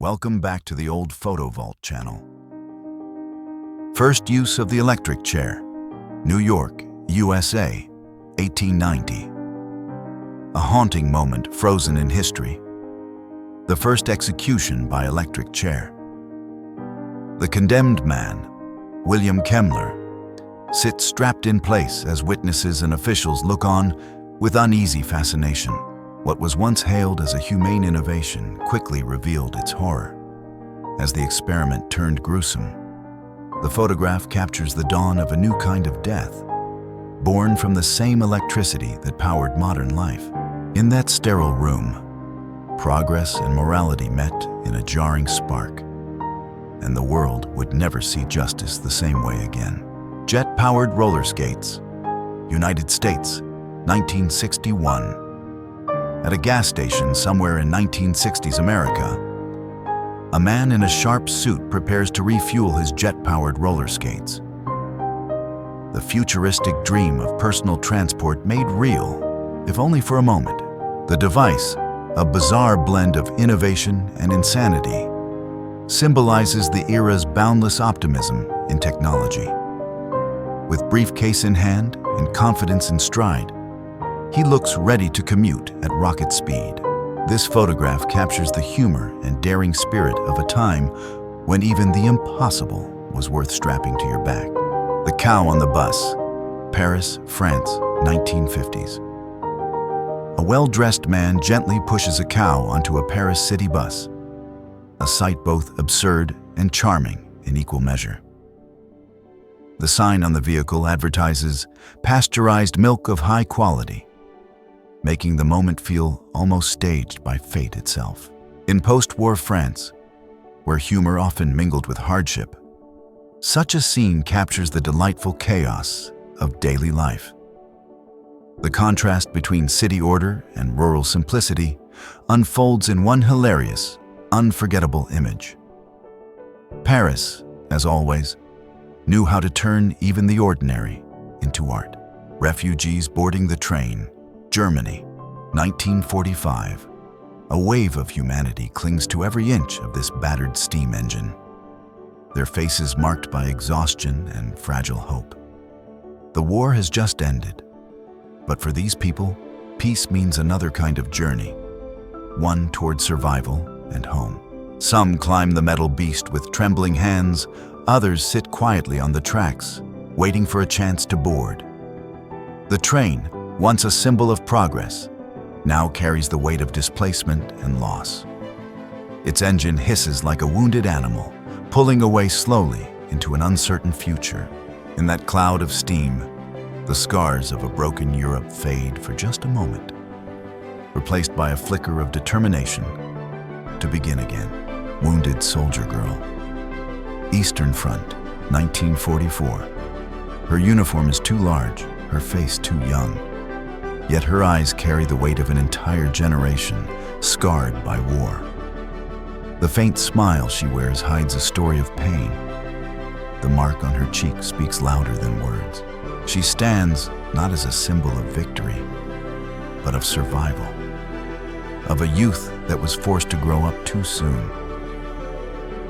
Welcome back to the Old Photo Vault channel. First use of the electric chair, New York, USA, 1890. A haunting moment frozen in history. The first execution by electric chair. The condemned man, William Kemmler, sits strapped in place as witnesses and officials look on with uneasy fascination. What was once hailed as a humane innovation quickly revealed its horror. As the experiment turned gruesome, the photograph captures the dawn of a new kind of death, born from the same electricity that powered modern life. In that sterile room, progress and morality met in a jarring spark, and the world would never see justice the same way again. Jet-powered roller skates, United States, 1961. At a gas station somewhere in 1960s America, a man in a sharp suit prepares to refuel his jet-powered roller skates. The futuristic dream of personal transport made real, if only for a moment. The device, a bizarre blend of innovation and insanity, symbolizes the era's boundless optimism in technology. With briefcase in hand and confidence in stride, he looks ready to commute at rocket speed. This photograph captures the humor and daring spirit of a time when even the impossible was worth strapping to your back. The cow on the bus, Paris, France, 1950s. A well-dressed man gently pushes a cow onto a Paris city bus, a sight both absurd and charming in equal measure. The sign on the vehicle advertises pasteurized milk of high quality, making the moment feel almost staged by fate itself. In post-war France, where humor often mingled with hardship, such a scene captures the delightful chaos of daily life. The contrast between city order and rural simplicity unfolds in one hilarious, unforgettable image. Paris, as always, knew how to turn even the ordinary into art. Refugees boarding the train, Germany, 1945. A wave of humanity clings to every inch of this battered steam engine, their faces marked by exhaustion and fragile hope. The war has just ended, but for these people, peace means another kind of journey, one toward survival and home. Some climb the metal beast with trembling hands, others sit quietly on the tracks, waiting for a chance to board. The train, once a symbol of progress, now carries the weight of displacement and loss. Its engine hisses like a wounded animal, pulling away slowly into an uncertain future. In that cloud of steam, the scars of a broken Europe fade for just a moment, replaced by a flicker of determination to begin again. Wounded soldier girl. Eastern Front, 1944. Her uniform is too large, her face too young. Yet her eyes carry the weight of an entire generation, scarred by war. The faint smile she wears hides a story of pain. The mark on her cheek speaks louder than words. She stands not as a symbol of victory, but of survival, of a youth that was forced to grow up too soon.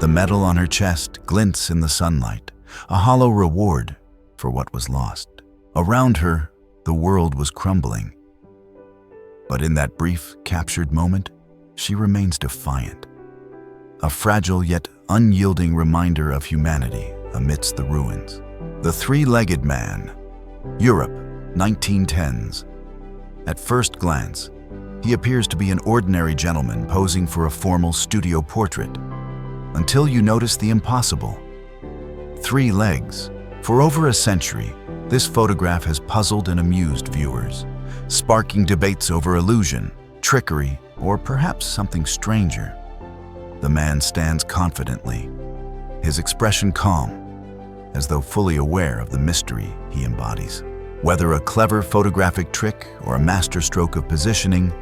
The medal on her chest glints in the sunlight, a hollow reward for what was lost. Around her, the world was crumbling. But in that brief, captured moment, she remains defiant. A fragile yet unyielding reminder of humanity amidst the ruins. The three-legged man, Europe, 1910s. At first glance, he appears to be an ordinary gentleman posing for a formal studio portrait, until you notice the impossible. 3 legs. For over a century, this photograph has puzzled and amused viewers, sparking debates over illusion, trickery, or perhaps something stranger. The man stands confidently, his expression calm, as though fully aware of the mystery he embodies. Whether a clever photographic trick or a masterstroke of positioning,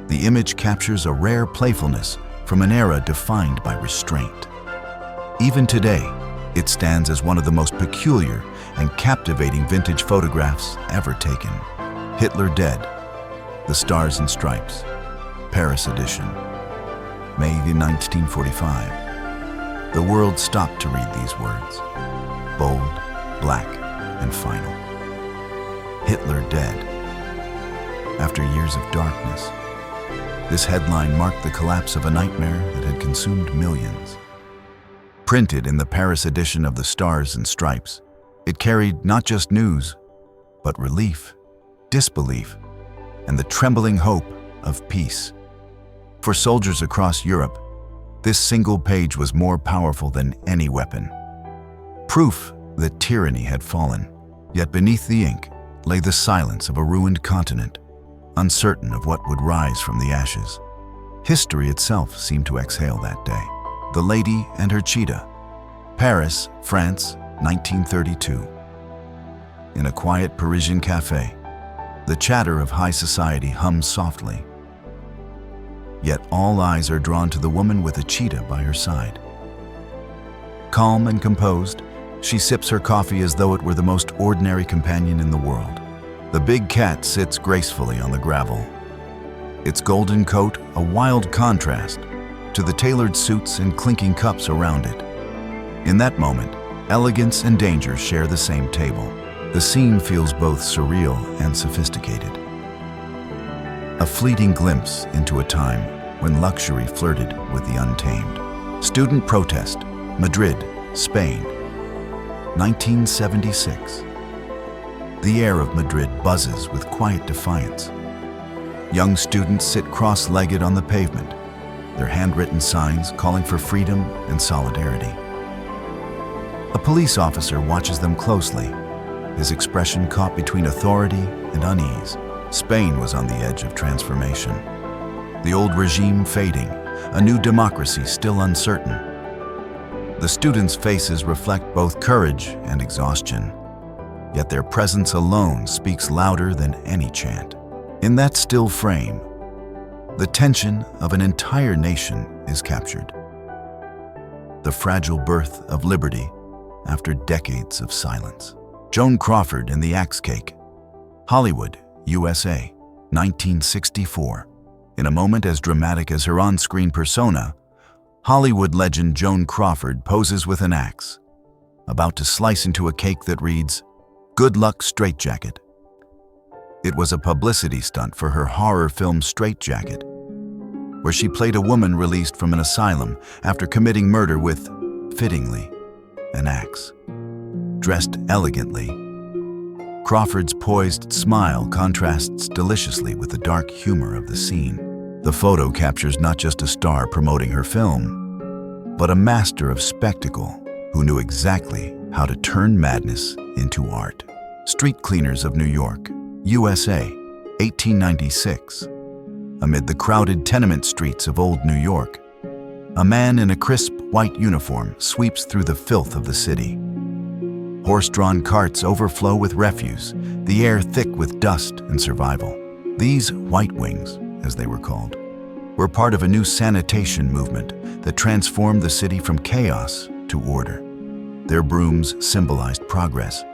the image captures a rare playfulness from an era defined by restraint. Even today, it stands as one of the most peculiar and captivating vintage photographs ever taken. Hitler Dead, The Stars and Stripes, Paris edition. May 1945. The world stopped to read these words. Bold, black, and final. Hitler dead. After years of darkness, this headline marked the collapse of a nightmare that had consumed millions. Printed in the Paris edition of the Stars and Stripes, it carried not just news, but relief, disbelief, and the trembling hope of peace. For soldiers across Europe, this single page was more powerful than any weapon. Proof that tyranny had fallen, yet beneath the ink lay the silence of a ruined continent, uncertain of what would rise from the ashes. History itself seemed to exhale that day. The Lady and Her Cheetah. Paris, France, 1932. In a quiet Parisian cafe, the chatter of high society hums softly. Yet all eyes are drawn to the woman with a cheetah by her side. Calm and composed, she sips her coffee as though it were the most ordinary companion in the world. The big cat sits gracefully on the gravel, its golden coat a wild contrast to the tailored suits and clinking cups around it. In that moment, elegance and danger share the same table. The scene feels both surreal and sophisticated. A fleeting glimpse into a time when luxury flirted with the untamed. Student protest, Madrid, Spain, 1976. The air of Madrid buzzes with quiet defiance. Young students sit cross-legged on the pavement, their handwritten signs calling for freedom and solidarity. A police officer watches them closely, his expression caught between authority and unease. Spain was on the edge of transformation. The old regime fading, a new democracy still uncertain. The students' faces reflect both courage and exhaustion, yet their presence alone speaks louder than any chant. In that still frame, the tension of an entire nation is captured. The fragile birth of liberty after decades of silence. Joan Crawford in The Axe Cake, Hollywood, USA, 1964. In a moment as dramatic as her on-screen persona, Hollywood legend Joan Crawford poses with an axe, about to slice into a cake that reads, "Good luck, straitjacket." It was a publicity stunt for her horror film Straitjacket, where she played a woman released from an asylum after committing murder with, fittingly, an axe. Dressed elegantly, Crawford's poised smile contrasts deliciously with the dark humor of the scene. The photo captures not just a star promoting her film, but a master of spectacle who knew exactly how to turn madness into art. Street Cleaners of New York, USA, 1896. Amid the crowded tenement streets of old New York, a man in a crisp white uniform sweeps through the filth of the city. Horse-drawn carts overflow with refuse, the air thick with dust and survival. These white wings, as they were called, were part of a new sanitation movement that transformed the city from chaos to order. Their brooms symbolized progress,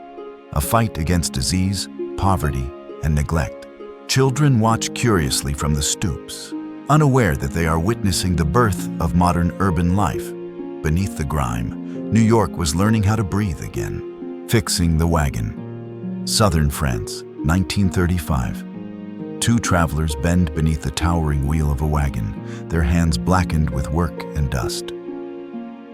a fight against disease, poverty, and neglect. Children watch curiously from the stoops, unaware that they are witnessing the birth of modern urban life. Beneath the grime, New York was learning how to breathe again. Fixing the Wagon, Southern France, 1935. Two travelers bend beneath the towering wheel of a wagon, their hands blackened with work and dust.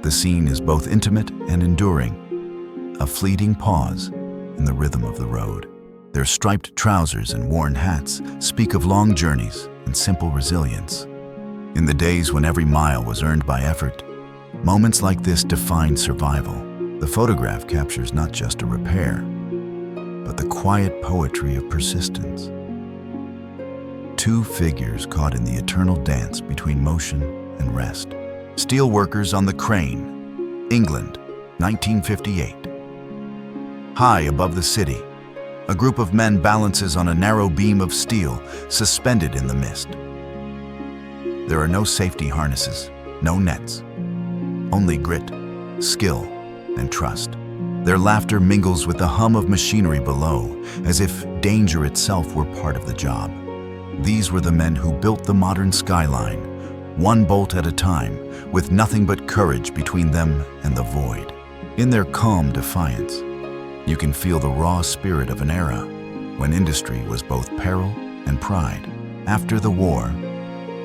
The scene is both intimate and enduring, a fleeting pause in the rhythm of the road. Their striped trousers and worn hats speak of long journeys and simple resilience. In the days when every mile was earned by effort, moments like this defined survival. The photograph captures not just a repair, but the quiet poetry of persistence. Two figures caught in the eternal dance between motion and rest. Steel workers on the crane, England, 1958. High above the city, a group of men balances on a narrow beam of steel suspended in the mist. There are no safety harnesses, no nets, only grit, skill, and trust. Their laughter mingles with the hum of machinery below, as if danger itself were part of the job. These were the men who built the modern skyline, one bolt at a time, with nothing but courage between them and the void. In their calm defiance, you can feel the raw spirit of an era when industry was both peril and pride. After the war,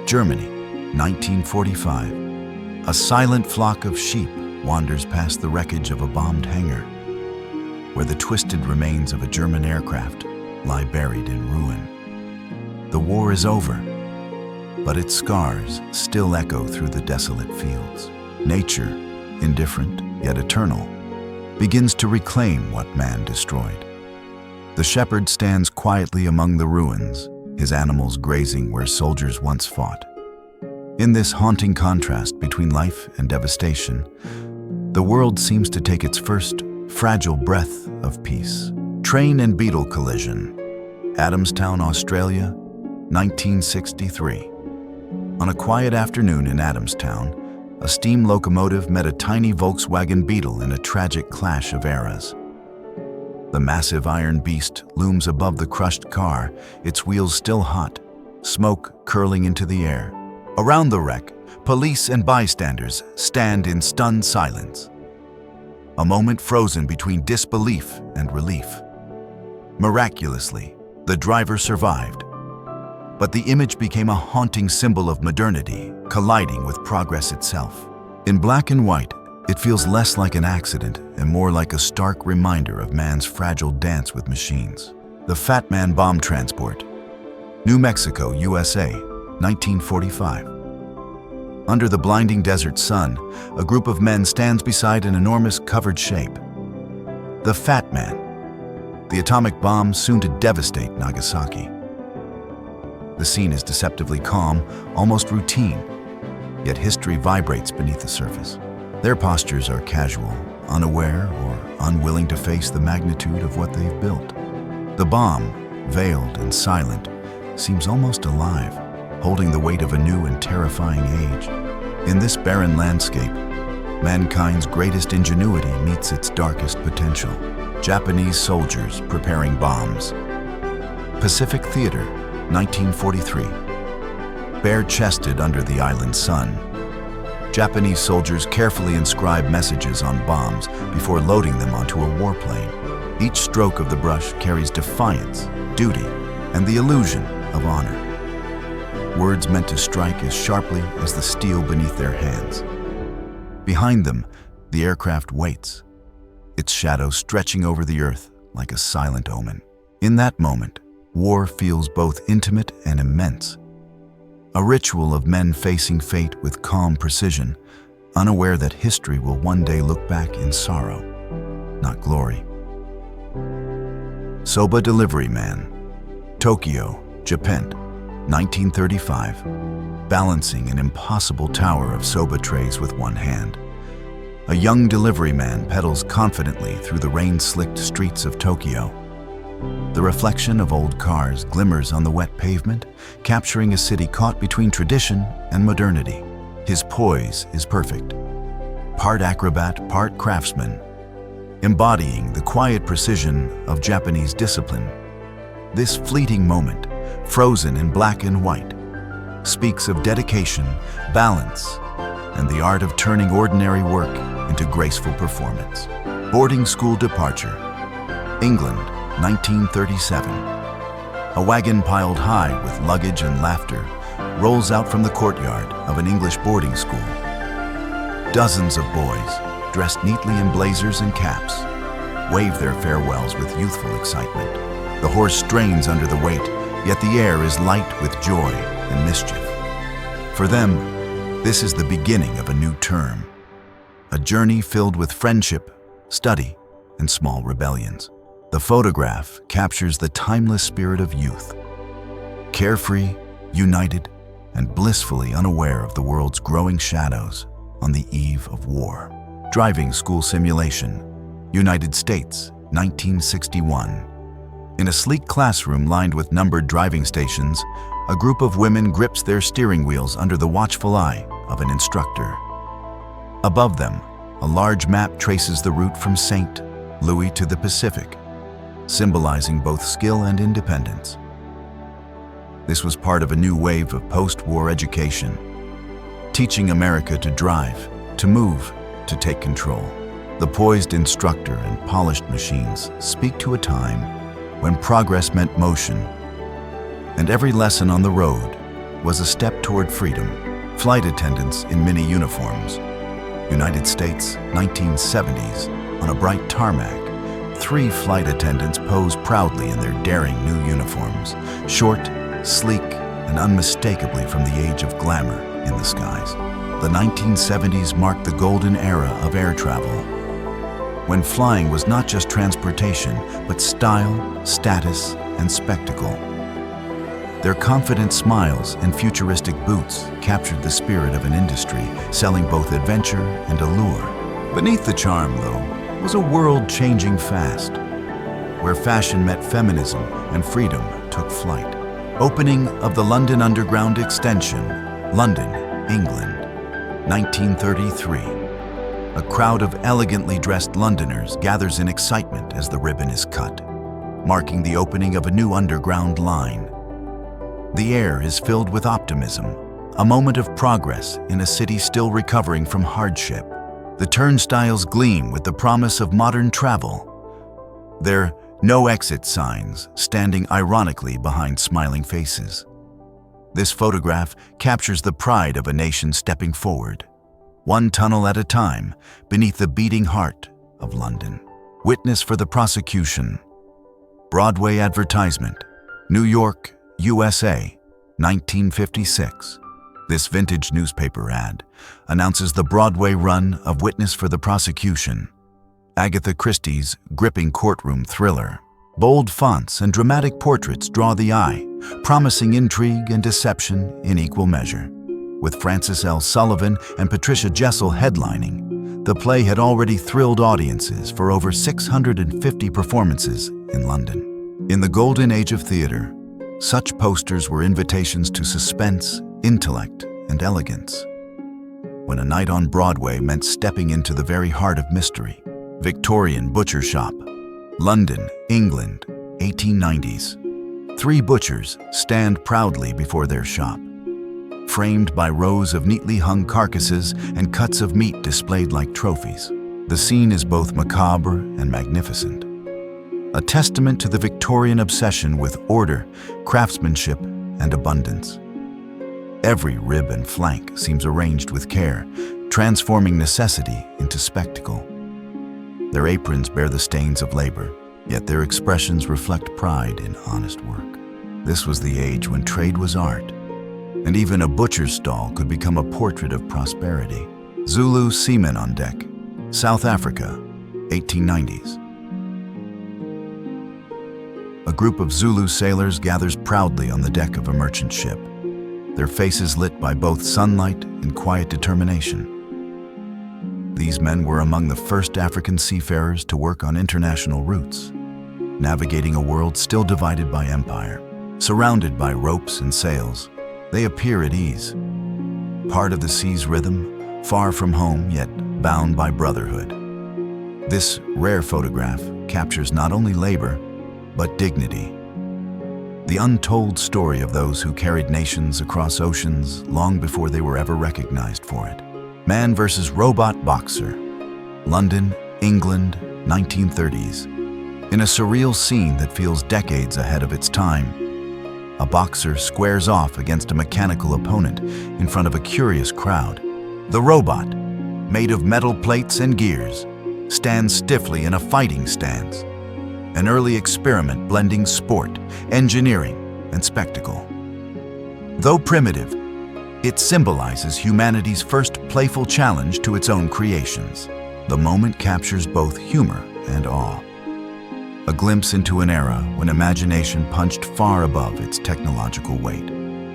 Germany, 1945, a silent flock of sheep wanders past the wreckage of a bombed hangar, where the twisted remains of a German aircraft lie buried in ruin. The war is over, but its scars still echo through the desolate fields. Nature, indifferent yet eternal, begins to reclaim what man destroyed. The shepherd stands quietly among the ruins, his animals grazing where soldiers once fought. In this haunting contrast between life and devastation, the world seems to take its first fragile breath of peace. Train and beetle collision. Adamstown, Australia, 1963. On a quiet afternoon in Adamstown, a steam locomotive met a tiny Volkswagen Beetle in a tragic clash of eras. The massive iron beast looms above the crushed car, its wheels still hot, smoke curling into the air. Around the wreck, police and bystanders stand in stunned silence. A moment frozen between disbelief and relief. Miraculously, the driver survived, but the image became a haunting symbol of modernity, colliding with progress itself. In black and white, it feels less like an accident and more like a stark reminder of man's fragile dance with machines. The Fat Man Bomb Transport, New Mexico, USA, 1945. Under the blinding desert sun, a group of men stands beside an enormous covered shape. The Fat Man, the atomic bomb soon to devastate Nagasaki. The scene is deceptively calm, almost routine, yet history vibrates beneath the surface. Their postures are casual, unaware or unwilling to face the magnitude of what they've built. The bomb, veiled and silent, seems almost alive, holding the weight of a new and terrifying age. In this barren landscape, mankind's greatest ingenuity meets its darkest potential. Japanese soldiers preparing bombs. Pacific Theater, 1943. Bare-chested under the island sun, Japanese soldiers carefully inscribe messages on bombs before loading them onto a warplane. Each stroke of the brush carries defiance, duty, and the illusion of honor. Words meant to strike as sharply as the steel beneath their hands. Behind them, the aircraft waits, its shadow stretching over the earth like a silent omen. In that moment, war feels both intimate and immense. A ritual of men facing fate with calm precision, unaware that history will one day look back in sorrow, not glory. Soba Delivery Man, Tokyo, Japan, 1935, balancing an impossible tower of soba trays with one hand. A young delivery man pedals confidently through the rain-slicked streets of Tokyo. The reflection of old cars glimmers on the wet pavement, capturing a city caught between tradition and modernity. His poise is perfect. Part acrobat, part craftsman, embodying the quiet precision of Japanese discipline. This fleeting moment, frozen in black and white, speaks of dedication, balance, and the art of turning ordinary work into graceful performance. Boarding school departure, England, 1937. A wagon piled high with luggage and laughter rolls out from the courtyard of an English boarding school. Dozens of boys, dressed neatly in blazers and caps, wave their farewells with youthful excitement. The horse strains under the weight, yet the air is light with joy and mischief. For them, this is the beginning of a new term, a journey filled with friendship, study, and small rebellions. The photograph captures the timeless spirit of youth, carefree, united, and blissfully unaware of the world's growing shadows on the eve of war. Driving school simulation, United States, 1961. In a sleek classroom lined with numbered driving stations, a group of women grips their steering wheels under the watchful eye of an instructor. Above them, a large map traces the route from St. Louis to the Pacific, symbolizing both skill and independence. This was part of a new wave of post-war education, teaching America to drive, to move, to take control. The poised instructor and polished machines speak to a time when progress meant motion, and every lesson on the road was a step toward freedom. Flight attendants in mini uniforms. United States, 1970s, on a bright tarmac. 3 flight attendants pose proudly in their daring new uniforms, short, sleek, and unmistakably from the age of glamour in the skies. The 1970s marked the golden era of air travel, when flying was not just transportation, but style, status, and spectacle. Their confident smiles and futuristic boots captured the spirit of an industry selling both adventure and allure. Beneath the charm, though, was a world changing fast, where fashion met feminism and freedom took flight. Opening of the London Underground Extension, London, England, 1933. A crowd of elegantly dressed Londoners gathers in excitement as the ribbon is cut, marking the opening of a new underground line. The air is filled with optimism, a moment of progress in a city still recovering from hardship. The turnstiles gleam with the promise of modern travel, their no exit signs standing ironically behind smiling faces. This photograph captures the pride of a nation stepping forward, one tunnel at a time, beneath the beating heart of London. Witness for the prosecution. Broadway advertisement. New York, USA, 1956. This vintage newspaper ad announces the Broadway run of Witness for the Prosecution, Agatha Christie's gripping courtroom thriller. Bold fonts and dramatic portraits draw the eye, promising intrigue and deception in equal measure. With Frances L. Sullivan and Patricia Jessel headlining, the play had already thrilled audiences for over 650 performances in London. In the golden age of theater, such posters were invitations to suspense, intellect, and elegance. When a night on Broadway meant stepping into the very heart of mystery. Victorian butcher shop. London, England, 1890s. 3 butchers stand proudly before their shop, framed by rows of neatly hung carcasses and cuts of meat displayed like trophies. The scene is both macabre and magnificent, a testament to the Victorian obsession with order, craftsmanship, and abundance. Every rib and flank seems arranged with care, transforming necessity into spectacle. Their aprons bear the stains of labor, yet their expressions reflect pride in honest work. This was the age when trade was art, and even a butcher's stall could become a portrait of prosperity. Zulu seamen on deck. South Africa, 1890s. A group of Zulu sailors gathers proudly on the deck of a merchant ship, their faces lit by both sunlight and quiet determination. These men were among the first African seafarers to work on international routes, navigating a world still divided by empire. Surrounded by ropes and sails, they appear at ease, part of the sea's rhythm, far from home yet bound by brotherhood. This rare photograph captures not only labor, but dignity. The untold story of those who carried nations across oceans long before they were ever recognized for it. Man versus robot boxer. London, England, 1930s. In a surreal scene that feels decades ahead of its time, a boxer squares off against a mechanical opponent in front of a curious crowd. The robot, made of metal plates and gears, stands stiffly in a fighting stance, an early experiment blending sport, engineering, and spectacle. Though primitive, it symbolizes humanity's first playful challenge to its own creations. The moment captures both humor and awe. A glimpse into an era when imagination punched far above its technological weight.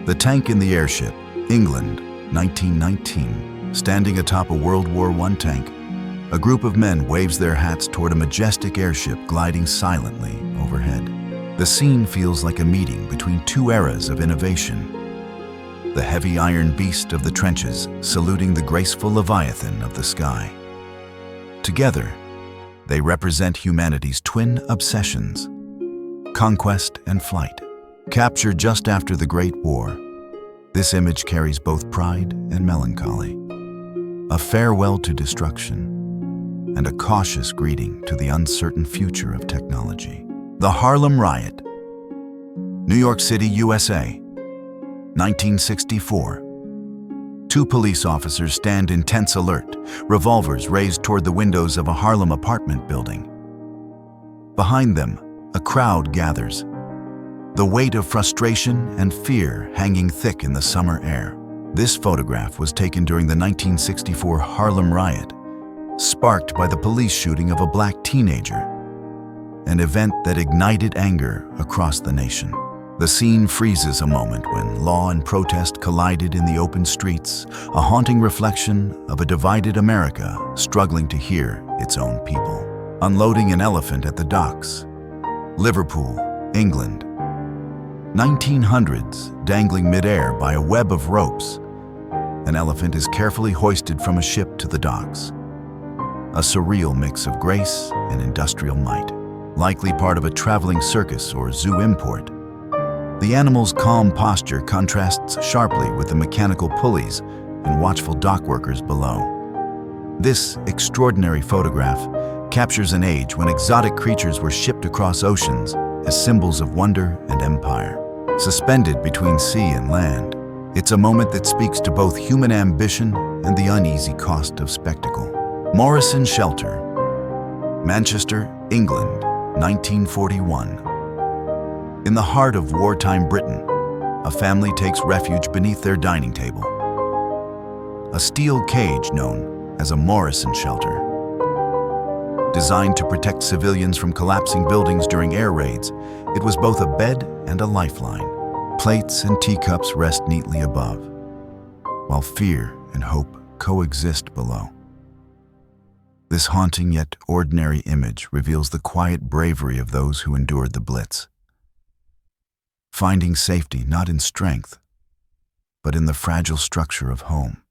The tank in the airship, England, 1919. Standing atop a World War I tank, a group of men waves their hats toward a majestic airship gliding silently overhead. The scene feels like a meeting between 2 eras of innovation. The heavy iron beast of the trenches saluting the graceful leviathan of the sky. Together, they represent humanity's twin obsessions, conquest and flight. Captured just after the Great War, This image carries both pride and melancholy, a farewell to destruction and a cautious greeting to the uncertain future of technology. The Harlem Riot, New York City, USA, 1964. Two police officers stand in tense alert, revolvers raised toward the windows of a Harlem apartment building. Behind them, a crowd gathers, the weight of frustration and fear hanging thick in the summer air. This photograph was taken during the 1964 Harlem Riot, sparked by the police shooting of a black teenager, an event that ignited anger across the nation. The scene freezes a moment when law and protest collided in the open streets, a haunting reflection of a divided America struggling to hear its own people. Unloading an elephant at the docks, Liverpool, England. 1900s, dangling midair by a web of ropes, an elephant is carefully hoisted from a ship to the docks. A surreal mix of grace and industrial might, likely part of a traveling circus or zoo import. The animal's calm posture contrasts sharply with the mechanical pulleys and watchful dock workers below. This extraordinary photograph captures an age when exotic creatures were shipped across oceans as symbols of wonder and empire. Suspended between sea and land, it's a moment that speaks to both human ambition and the uneasy cost of spectacle. Morrison Shelter, Manchester, England, 1941. In the heart of wartime Britain, a family takes refuge beneath their dining table. A steel cage known as a Morrison Shelter. Designed to protect civilians from collapsing buildings during air raids, it was both a bed and a lifeline. Plates and teacups rest neatly above, while fear and hope coexist below. This haunting yet ordinary image reveals the quiet bravery of those who endured the Blitz, finding safety not in strength, but in the fragile structure of home.